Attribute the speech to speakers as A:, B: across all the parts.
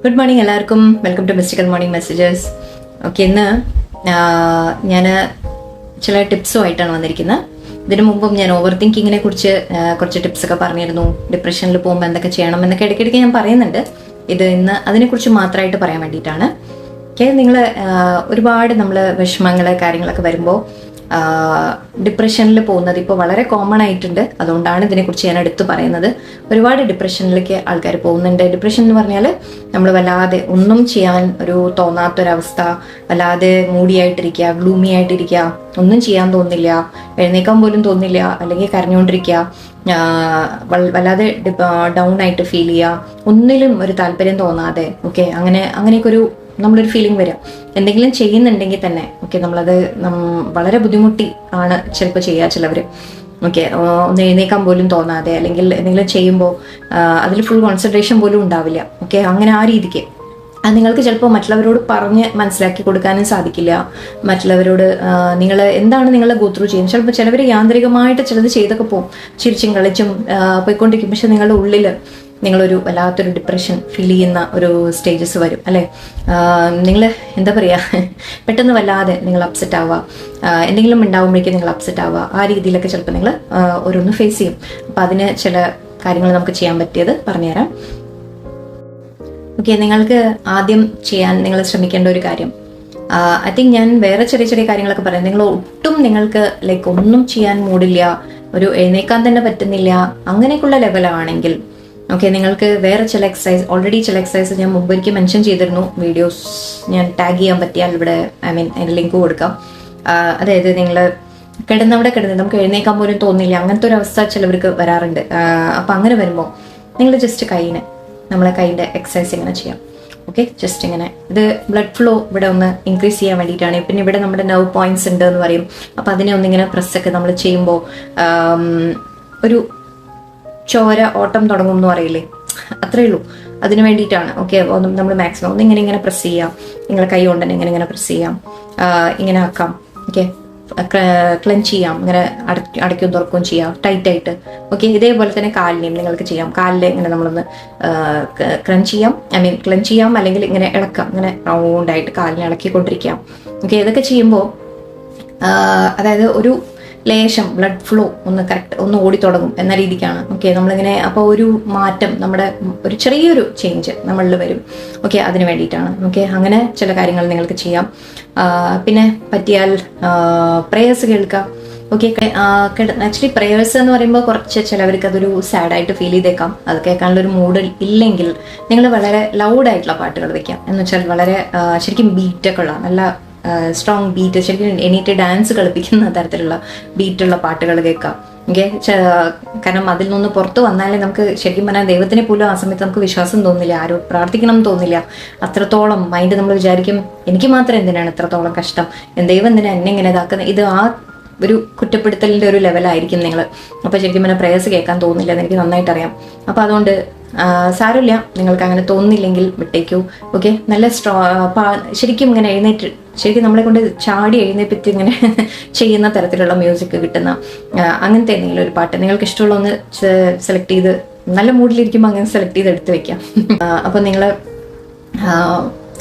A: Good morning എല്ലാവർക്കും. Welcome to mystical morning messages. Okay, ഇന്ന് ഞാൻ ചില ടിപ്സുമായിട്ടാണ് വന്നിരിക്കുന്നത്. ഇതിനു മുമ്പും ഞാൻ ഓവർ തിങ്കിങ്ങിനെ കുറിച്ച് കുറച്ച് ടിപ്സ് ഒക്കെ പറഞ്ഞിരുന്നു. ഡിപ്രഷനിൽ പോകുമ്പോൾ എന്തൊക്കെ ചെയ്യണം എന്നൊക്കെ ഇടയ്ക്കിടയ്ക്ക് ഞാൻ പറയുന്നുണ്ട്. ഇത് ഇന്ന് അതിനെക്കുറിച്ച് മാത്രമായിട്ട് പറയാൻ വേണ്ടിയിട്ടാണ്. ഓക്കെ, നിങ്ങൾ ഒരുപാട് നമ്മൾ വിഷമങ്ങൾ കാര്യങ്ങളൊക്കെ വരുമ്പോൾ ഡിപ്രഷനിൽ പോകുന്നത് ഇപ്പോൾ വളരെ കോമൺ ആയിട്ടുണ്ട്. അതുകൊണ്ടാണ് ഇതിനെക്കുറിച്ച് ഞാൻ എടുത്തു പറയുന്നത്. ഒരുപാട് ഡിപ്രഷനിലേക്ക് ആൾക്കാർ പോകുന്നുണ്ട്. ഡിപ്രഷൻ എന്ന് പറഞ്ഞാൽ നമ്മൾ വല്ലാതെ ഒന്നും ചെയ്യാൻ ഒരു തോന്നാത്തൊരവസ്ഥ, വല്ലാതെ മൂടിയായിട്ടിരിക്കുക, ഗ്ലൂമി ആയിട്ടിരിക്കുക, ഒന്നും ചെയ്യാൻ തോന്നില്ല, എഴുന്നേക്കാൻ പോലും തോന്നില്ല, അല്ലെങ്കിൽ കരഞ്ഞുകൊണ്ടിരിക്കുക, വല്ലാതെ ഡൗൺ ആയിട്ട് ഫീൽ ചെയ്യുക, ഒന്നിലും ഒരു താല്പര്യം തോന്നാതെ. ഓക്കെ, അങ്ങനെയൊക്കെ ഒരു നമ്മളൊരു ഫീലിംഗ് വരും. എന്തെങ്കിലും ചെയ്യുന്നുണ്ടെങ്കിൽ തന്നെ ഓക്കെ നമ്മളത് വളരെ ബുദ്ധിമുട്ടി ആണ് ചിലപ്പോൾ ചെയ്യുക ചിലവർ. ഓക്കെ, ഒന്ന് എഴുന്നേക്കാൻ പോലും തോന്നാതെ, അല്ലെങ്കിൽ എന്തെങ്കിലും ചെയ്യുമ്പോൾ അതിൽ ഫുൾ കോൺസെൻട്രേഷൻ പോലും ഉണ്ടാവില്ല. ഓക്കെ, അങ്ങനെ ആ രീതിക്ക് അത് നിങ്ങൾക്ക് ചിലപ്പോൾ മറ്റുള്ളവരോട് പറഞ്ഞ് മനസ്സിലാക്കി കൊടുക്കാനും സാധിക്കില്ല. മറ്റുള്ളവരോട് നിങ്ങൾ എന്താണ് നിങ്ങളെ ഗോ ത്രൂ ചെയ്യുന്നത്. ചിലപ്പോൾ ചിലവർ യാന്ത്രികമായിട്ട് ചിലത് ചെയ്തൊക്കെ പോകും, ചിരിച്ചും കളിച്ചും പോയിക്കൊണ്ടിരിക്കും. പക്ഷെ നിങ്ങളുടെ ഉള്ളിൽ നിങ്ങളൊരു വല്ലാത്തൊരു ഡിപ്രഷൻ ഫീൽ ചെയ്യുന്ന ഒരു സ്റ്റേജസ് വരും അല്ലേ. നിങ്ങൾ എന്താ പറയുക, പെട്ടെന്ന് വല്ലാതെ നിങ്ങൾ അപ്സെറ്റ് ആവുക, എന്തെങ്കിലും ഉണ്ടാകുമ്പോഴേക്കും നിങ്ങൾ അപ്സെറ്റ് ആവുക, ആ രീതിയിലൊക്കെ ചിലപ്പോൾ നിങ്ങൾ ഓരോന്ന് ഫേസ് ചെയ്യും. അപ്പം അതിന് ചില കാര്യങ്ങൾ നമുക്ക് ചെയ്യാൻ പറ്റിയത് പറഞ്ഞുതരാം. ഓക്കെ, നിങ്ങൾക്ക് ആദ്യം ചെയ്യാൻ നിങ്ങൾ ശ്രമിക്കേണ്ട ഒരു കാര്യം, ഐ തിങ്ക് ഞാൻ വേറെ ചെറിയ ചെറിയ കാര്യങ്ങളൊക്കെ പറയാം. നിങ്ങൾ ഒട്ടും നിങ്ങൾക്ക് ലൈക്ക് ഒന്നും ചെയ്യാൻ മൂടില്ല, ഒരു എഴുന്നേക്കാൻ തന്നെ പറ്റുന്നില്ല, അങ്ങനെയൊക്കെയുള്ള ലെവലാണെങ്കിൽ ഓക്കെ, നിങ്ങൾക്ക് വേറെ ചില എക്സസൈസ്, ഓൾറെഡി ചില എക്സസൈസ് ഞാൻ മുമ്പ് എനിക്ക് മെൻഷൻ ചെയ്തിരുന്നു. വീഡിയോസ് ഞാൻ ടാഗ് ചെയ്യാൻ പറ്റിയാൽ ഇവിടെ അതിൻ്റെ ലിങ്ക് കൊടുക്കാം. അതായത് നിങ്ങൾ കിടന്നവിടെ കിടന്ന് നമുക്ക് എഴുന്നേക്കാൻ പോലും തോന്നില്ല, അങ്ങനത്തെ ഒരു അവസ്ഥ ചിലവർക്ക് വരാറുണ്ട്. അപ്പം അങ്ങനെ വരുമ്പോൾ നിങ്ങൾ ജസ്റ്റ് നമ്മളെ കൈൻ്റെ എക്സസൈസ് ഇങ്ങനെ ചെയ്യാം. ഓക്കെ, ജസ്റ്റ് ഇങ്ങനെ, ഇത് ബ്ലഡ് ഫ്ലോ ഇവിടെ ഒന്ന് ഇൻക്രീസ് ചെയ്യാൻ വേണ്ടിയിട്ടാണ്. പിന്നെ ഇവിടെ നമ്മുടെ നെർവ് പോയിന്റ്സ് ഉണ്ട് എന്ന് പറയും. അപ്പം അതിനെ ഒന്നിങ്ങനെ പ്രസ്സൊക്കെ നമ്മൾ ചെയ്യുമ്പോൾ ഒരു ചോര ഓട്ടം തുടങ്ങും എന്ന് പറയില്ലേ, അത്രയേ ഉള്ളൂ. അതിന് വേണ്ടിയിട്ടാണ്. ഓക്കെ, നമ്മൾ മാക്സിമം ഒന്ന് ഇങ്ങനെ പ്രസ് ചെയ്യാം. നിങ്ങളെ കൈ കൊണ്ട് തന്നെ ഇങ്ങനെ പ്രസ് ചെയ്യാം, ഇങ്ങനെ ആക്കാം. ഓക്കെ, ക്ലഞ്ച് ചെയ്യാം, ഇങ്ങനെ അടയ്ക്കും തുറക്കുകയും ചെയ്യാം ടൈറ്റായിട്ട്. ഓക്കെ, ഇതേപോലെ തന്നെ കാലിനെയും നിങ്ങൾക്ക് ചെയ്യാം. കാലിൽ ഇങ്ങനെ നമ്മളൊന്ന് ക്ലഞ്ച് ചെയ്യാം, അല്ലെങ്കിൽ ഇങ്ങനെ ഇളക്കാം, ഇങ്ങനെ റൗണ്ടായിട്ട് കാലിനെ ഇളക്കിക്കൊണ്ടിരിക്കാം. ഓക്കെ, ഇതൊക്കെ ചെയ്യുമ്പോൾ അതായത് ഒരു ലേശം ബ്ലഡ് ഫ്ലോ ഒന്ന് ഓടി തുടങ്ങും എന്ന രീതിക്കാണ്. ഓക്കെ, നമ്മളിങ്ങനെ അപ്പോൾ ഒരു മാറ്റം, നമ്മുടെ ഒരു ചെറിയൊരു ചേഞ്ച് നമ്മളിൽ വരും. ഓക്കെ, അതിന് വേണ്ടിയിട്ടാണ്. ഓക്കെ, അങ്ങനെ ചില കാര്യങ്ങൾ നിങ്ങൾക്ക് ചെയ്യാം. പിന്നെ പറ്റിയാൽ പ്രേയേഴ്സ് കേൾക്കാം. ഓക്കെ, ആക്ച്വലി പ്രേയേഴ്സ് എന്ന് പറയുമ്പോൾ കുറച്ച് ചിലവർക്ക് അതൊരു സാഡായിട്ട് ഫീൽ ചെയ്തേക്കാം. അത് കേൾക്കാനുള്ളൊരു മൂഡ് ഇല്ലെങ്കിൽ നിങ്ങൾ വളരെ ലൗഡായിട്ടുള്ള പാട്ടുകൾ വെക്കാം. എന്ന് വെച്ചാൽ വളരെ ശരിക്കും ബീറ്റൊക്കെ ഉള്ള നല്ല സ്ട്രോങ് ബീറ്റ്, ശരിക്കും എണീറ്റ് ഡാൻസ് കളിപ്പിക്കുന്ന തരത്തിലുള്ള ബീറ്റുള്ള പാട്ടുകൾ കേൾക്കാം. ഓക്കെ, കാരണം അതിൽ നിന്ന് പുറത്തു വന്നാലേ നമുക്ക് ശരിക്കും പറഞ്ഞാൽ ദൈവത്തിനെ പോലും ആ സമയത്ത് നമുക്ക് വിശ്വാസം തോന്നില്ല, ആരും പ്രാർത്ഥിക്കണം എന്ന് തോന്നില്ല. അത്രത്തോളം മൈൻഡ് നമ്മൾ വിചാരിക്കും, എനിക്ക് മാത്രം എന്തിനാണ് ഇത്രത്തോളം കഷ്ടം, ദൈവം എന്തിനാ എന്നെ ഇങ്ങനെ ഇതാക്കുന്നത്, ഇത് ആ ഒരു കുറ്റപ്പെടുത്തലിൻ്റെ ഒരു ലെവലായിരിക്കും നിങ്ങൾ. അപ്പോൾ ശരിക്കും പറഞ്ഞാൽ പ്രേയേഴ്സ് കേൾക്കാൻ തോന്നില്ല എന്ന് എനിക്ക് നന്നായിട്ട് അറിയാം. അപ്പോൾ അതുകൊണ്ട് സാരമില്ല, നിങ്ങൾക്ക് അങ്ങനെ തോന്നുന്നില്ലെങ്കിൽ വിട്ടേക്കൂ. ഓക്കെ, നല്ല ശരിക്കും ഇങ്ങനെ എഴുന്നേറ്റ് ശരിക്കും നമ്മളെ കൊണ്ട് ചാടി എഴുന്നേപ്പിച്ച് ഇങ്ങനെ ചെയ്യുന്ന തരത്തിലുള്ള മ്യൂസിക് കിട്ടുന്ന അങ്ങനത്തെ എന്തെങ്കിലും ഒരു പാട്ട് നിങ്ങൾക്ക് ഇഷ്ടമുള്ള ഒന്ന് സെലക്ട് ചെയ്ത്, നല്ല മൂഡിലിരിക്കുമ്പോൾ അങ്ങനെ സെലക്ട് ചെയ്ത് എടുത്ത് വെക്കാം. അപ്പോൾ നിങ്ങൾ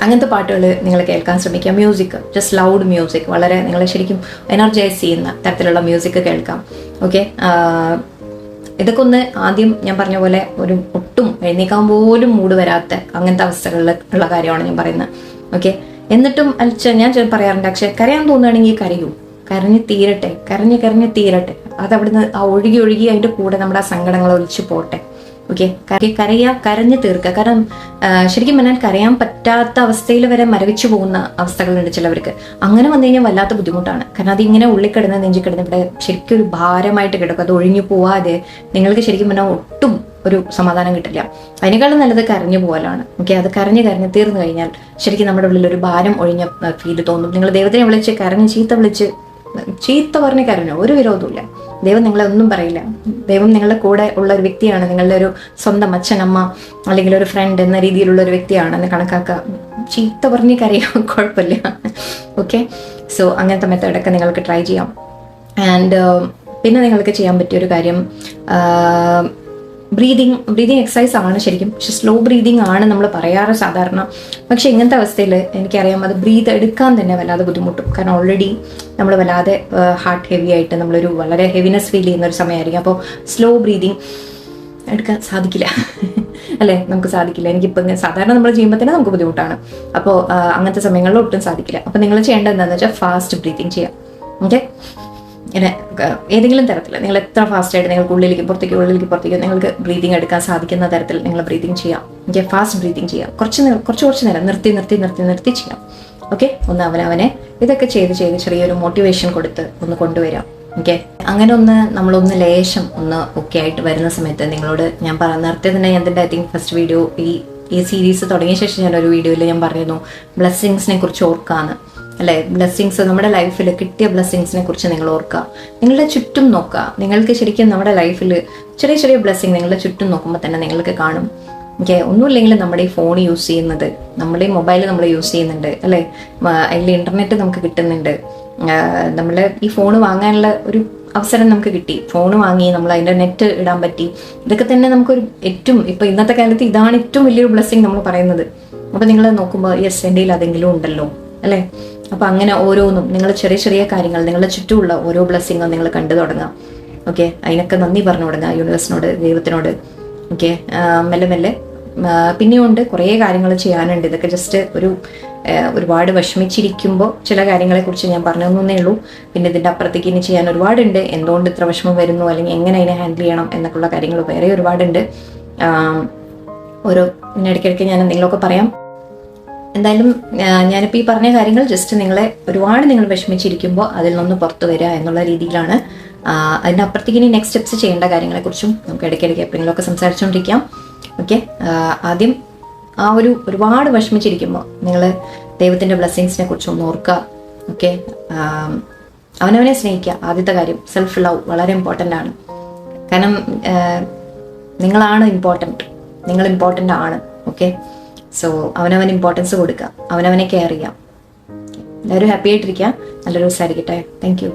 A: അങ്ങനത്തെ പാട്ടുകൾ നിങ്ങൾ കേൾക്കാൻ ശ്രമിക്കുക. മ്യൂസിക്, ജസ്റ്റ് ലൗഡ് മ്യൂസിക്, വളരെ നിങ്ങളെ ശരിക്കും എനർജൈസ് ചെയ്യുന്ന തരത്തിലുള്ള മ്യൂസിക് കേൾക്കാം. ഓക്കെ, ഇതൊക്കെ ഒന്ന് ആദ്യം ഞാൻ പറഞ്ഞ പോലെ ഒരു ഒട്ടും എഴുന്നേക്കാൻ പോലും മൂഡ് വരാത്ത അങ്ങനത്തെ അവസ്ഥകളിൽ ഉള്ള കാര്യമാണ് ഞാൻ പറയുന്നത്. ഓക്കെ, എന്നിട്ടും ഞാൻ പറയാറുണ്ട്, പക്ഷെ കരയാൻ തോന്നുകയാണെങ്കിൽ കരയൂ, കരഞ്ഞ് തീരട്ടെ. അത് അവിടുന്ന് ഒഴുകി അതിൻ്റെ കൂടെ നമ്മുടെ ആ സങ്കടങ്ങൾ ഒലിച്ചു പോട്ടെ. ഓക്കെ, കരഞ്ഞ് തീർക്കുക. കാരണം ശരിക്കും പറഞ്ഞാൽ കരയാൻ പറ്റാത്ത അവസ്ഥയിൽ വരെ മരവിച്ചു പോകുന്ന അവസ്ഥകളുണ്ട് ചിലവർക്ക്. അങ്ങനെ വന്നു കഴിഞ്ഞാൽ വല്ലാത്ത ബുദ്ധിമുട്ടാണ്. കാരണം അതിങ്ങനെ ഉള്ളിക്കിടന്ന് നെഞ്ചിക്കിടന്ന് ഇവിടെ ശരിക്കും ഒരു ഭാരമായിട്ട് കിടക്കും. അത് ഒഴിഞ്ഞു പോവാതെ നിങ്ങൾക്ക് ശരിക്കും പറഞ്ഞാൽ ഒട്ടും ഒരു സമാധാനം കിട്ടില്ല. അതിനേക്കാളും നല്ലത് കരഞ്ഞു പോകലാണ്. ഓക്കെ, അത് കരഞ്ഞ് തീർന്നു കഴിഞ്ഞാൽ ശരിക്കും നമ്മുടെ ഉള്ളിൽ ഒരു ഭാരം ഒഴിഞ്ഞ ഫീല് തോന്നും. നിങ്ങൾ ദൈവത്തിനെ വിളിച്ച് കരഞ്ഞ് ചീത്ത പറഞ്ഞ് കരഞ്ഞോ, ഒരു വിരോധമില്ല. ദൈവം നിങ്ങളെ ഒന്നും പറയില്ല. ദൈവം നിങ്ങളുടെ കൂടെ ഉള്ള ഒരു വ്യക്തിയാണ്, നിങ്ങളുടെ ഒരു സ്വന്തം അച്ഛനമ്മ അല്ലെങ്കിൽ ഒരു ഫ്രണ്ട് എന്ന രീതിയിലുള്ള ഒരു വ്യക്തിയാണെന്ന് കണക്കാക്കുക. ചീത്ത പറഞ്ഞ് കരയാൻ കുഴപ്പമില്ല. ഓക്കെ, സോ അങ്ങനത്തെ മെത്തേഡൊക്കെ നിങ്ങൾക്ക് ട്രൈ ചെയ്യാം. ആൻഡ് പിന്നെ നിങ്ങൾക്ക് ചെയ്യാൻ പറ്റിയൊരു കാര്യം, ബ്രീതിങ് എക്സസൈസ് ആണ് ശരിക്കും, പക്ഷെ സ്ലോ ബ്രീതിങ് ആണ് നമ്മൾ പറയാറ് സാധാരണ. പക്ഷെ ഇങ്ങനത്തെ അവസ്ഥയിൽ എനിക്കറിയാം അത് ബ്രീത്ത് എടുക്കാൻ തന്നെ വല്ലാതെ ബുദ്ധിമുട്ടും. കാരണം ഓൾറെഡി നമ്മൾ വല്ലാതെ ഹാർട്ട് ഹെവി ആയിട്ട് നമ്മളൊരു വളരെ ഹെവിനെസ് ഫീൽ ചെയ്യുന്ന ഒരു സമയമായിരിക്കും. അപ്പോൾ സ്ലോ ബ്രീതിങ് എടുക്കാൻ സാധിക്കില്ല അല്ലേ, നമുക്ക് സാധിക്കില്ല. എനിക്കിപ്പോൾ സാധാരണ നമ്മൾ ചെയ്യുമ്പോൾ തന്നെ നമുക്ക് ബുദ്ധിമുട്ടാണ്. അപ്പോൾ അങ്ങനത്തെ സമയങ്ങളിൽ ഒട്ടും സാധിക്കില്ല. അപ്പോൾ നിങ്ങൾ ചെയ്യേണ്ടത് എന്താണെന്ന് വെച്ചാൽ ഫാസ്റ്റ് ബ്രീതിങ് ചെയ്യാം. ഓക്കെ, ഇങ്ങനെ ഏതെങ്കിലും തരത്തിൽ നിങ്ങൾ എത്ര ഫാസ്റ്റായിട്ട് നിങ്ങൾക്ക് ഉള്ളിലേക്ക് പുറത്തേക്ക് നിങ്ങൾക്ക് ബ്രീതിങ് എടുക്കാൻ സാധിക്കുന്ന തരത്തിൽ നിങ്ങൾ ബ്രീതിങ് ചെയ്യാം. ഓക്കെ, ഫാസ്റ്റ് ബ്രീതിങ് ചെയ്യാം. കുറച്ച് നേരം നിർത്തി ചെയ്യാം. ഓക്കെ, ഒന്ന് അവനവനെ ഇതൊക്കെ ചെയ്ത് ചെറിയൊരു മോട്ടിവേഷൻ കൊടുത്ത് ഒന്ന് കൊണ്ടുവരാം. ഓക്കെ, അങ്ങനെ നമ്മളൊന്ന് ലേശം ഓക്കെ ആയിട്ട് വരുന്ന സമയത്ത് നിങ്ങളോട് ഞാൻ നേരത്തെ തന്നെ എൻ്റെ ഐ തിങ്ക് ഫസ്റ്റ് വീഡിയോ ഈ സീരീസ് തുടങ്ങിയ ശേഷം ഞാനൊരു വീഡിയോയിൽ ഞാൻ പറഞ്ഞിരുന്നു ബ്ലെസ്സിങ്സിനെ കുറിച്ച് ഓർക്കാന്ന് അല്ലേ. ബ്ലെസ്സിങ്സ് നമ്മുടെ ലൈഫിൽ കിട്ടിയ ബ്ലെസ്സിങ്സിനെ കുറിച്ച് നിങ്ങൾ ഓർക്കുക. നിങ്ങളുടെ ചുറ്റും നോക്കുക. നിങ്ങൾക്ക് ശരിക്കും നമ്മുടെ ലൈഫിൽ ചെറിയ ബ്ലെസ്സിങ് നിങ്ങളുടെ ചുറ്റും നോക്കുമ്പോൾ തന്നെ നിങ്ങൾക്ക് കാണും. ഓക്കെ, ഒന്നുമില്ലെങ്കിൽ നമ്മുടെ ഈ ഫോൺ യൂസ് ചെയ്യുന്നത്, നമ്മുടെ ഈ മൊബൈൽ നമ്മൾ യൂസ് ചെയ്യുന്നുണ്ട് അല്ലേ, അതിൽ ഇന്റർനെറ്റ് നമുക്ക് കിട്ടുന്നുണ്ട്, നമ്മൾ ഈ ഫോൺ വാങ്ങാനുള്ള ഒരു അവസരം നമുക്ക് കിട്ടി, ഫോൺ വാങ്ങി നമ്മൾ അതിൻ്റെ നെറ്റ് ഇടാൻ പറ്റി. ഇതൊക്കെ തന്നെ നമുക്കൊരു ഇപ്പം ഇന്നത്തെ കാലത്ത് ഇതാണ് ഏറ്റവും വലിയൊരു ബ്ലെസ്സിങ് നമ്മൾ പറയുന്നത്. അപ്പം നിങ്ങൾ നോക്കുമ്പോൾ യെസ് എൻ്റെ കയ്യിൽ അതെങ്കിലും ഉണ്ടല്ലോ അല്ലേ. അപ്പം അങ്ങനെ ഓരോന്നും നിങ്ങൾ ചെറിയ കാര്യങ്ങൾ നിങ്ങളുടെ ചുറ്റുമുള്ള ഓരോ ബ്ലെസ്സിങ്ങും നിങ്ങൾ കണ്ടു തുടങ്ങാം. ഓക്കെ, അതിനൊക്കെ നന്ദി പറഞ്ഞു തുടങ്ങുക യൂണിവേഴ്സിനോട്, ദൈവത്തിനോട്. ഓക്കെ, മെല്ലെ പിന്നെയുണ്ട് കുറേ കാര്യങ്ങൾ ചെയ്യാനുണ്ട്. ഇതൊക്കെ ജസ്റ്റ് ഒരുപാട് വിഷമിച്ചിരിക്കുമ്പോൾ ചില കാര്യങ്ങളെക്കുറിച്ച് ഞാൻ പറഞ്ഞേ ഉള്ളൂ. പിന്നെ ഇതിൻ്റെ അപ്പുറത്തേക്ക് ഇനി ചെയ്യാൻ ഒരുപാടുണ്ട്. എന്തുകൊണ്ട് ഇത്ര വിഷമം വരുന്നു, അല്ലെങ്കിൽ എങ്ങനെ അതിനെ ഹാൻഡിൽ ചെയ്യണം എന്നൊക്കെയുള്ള കാര്യങ്ങൾ വേറെ ഒരുപാടുണ്ട്. പിന്നെ ഇടയ്ക്കിടയ്ക്ക് ഞാൻ എന്തെങ്കിലുമൊക്കെ പറയാം. എന്തായാലും ഞാനിപ്പോൾ ഈ പറഞ്ഞ കാര്യങ്ങൾ ജസ്റ്റ് ഒരുപാട് നിങ്ങൾ വിഷമിച്ചിരിക്കുമ്പോൾ അതിൽ നിന്ന് പുറത്തു വരിക എന്നുള്ള രീതിയിലാണ്. അതിനപ്പുറത്തേക്ക് ഇനി നെക്സ്റ്റ് സ്റ്റെപ്സ് ചെയ്യേണ്ട കാര്യങ്ങളെക്കുറിച്ചും നമുക്ക് ഇടയ്ക്കിടയ്ക്ക് എപ്പോഴെങ്കിലുമൊക്കെ സംസാരിച്ചുകൊണ്ടിരിക്കാം. ഓക്കെ, ആദ്യം ഒരുപാട് വിഷമിച്ചിരിക്കുമ്പോൾ നിങ്ങൾ ദൈവത്തിൻ്റെ ബ്ലെസ്സിങ്സിനെ കുറിച്ച് ഒന്ന് ഓർക്കുക. ഓക്കെ, അവനവനെ സ്നേഹിക്കുക. ആദ്യത്തെ കാര്യം സെൽഫ് ലവ് വളരെ ഇമ്പോർട്ടൻ്റ് ആണ്. കാരണം നിങ്ങളാണ് ഇമ്പോർട്ടൻറ്റ്, നിങ്ങൾ ഇമ്പോർട്ടൻ്റ് ആണ്. ഓക്കെ, സോ അവനവന് ഇമ്പോർട്ടൻസ് കൊടുക്കുക, അവനവനെ കെയർ ചെയ്യാം. എല്ലാവരും ഹാപ്പി ആയിട്ടിരിക്കുക. നല്ലൊരു ദിവസമായിരിക്കട്ടെ. Thank you.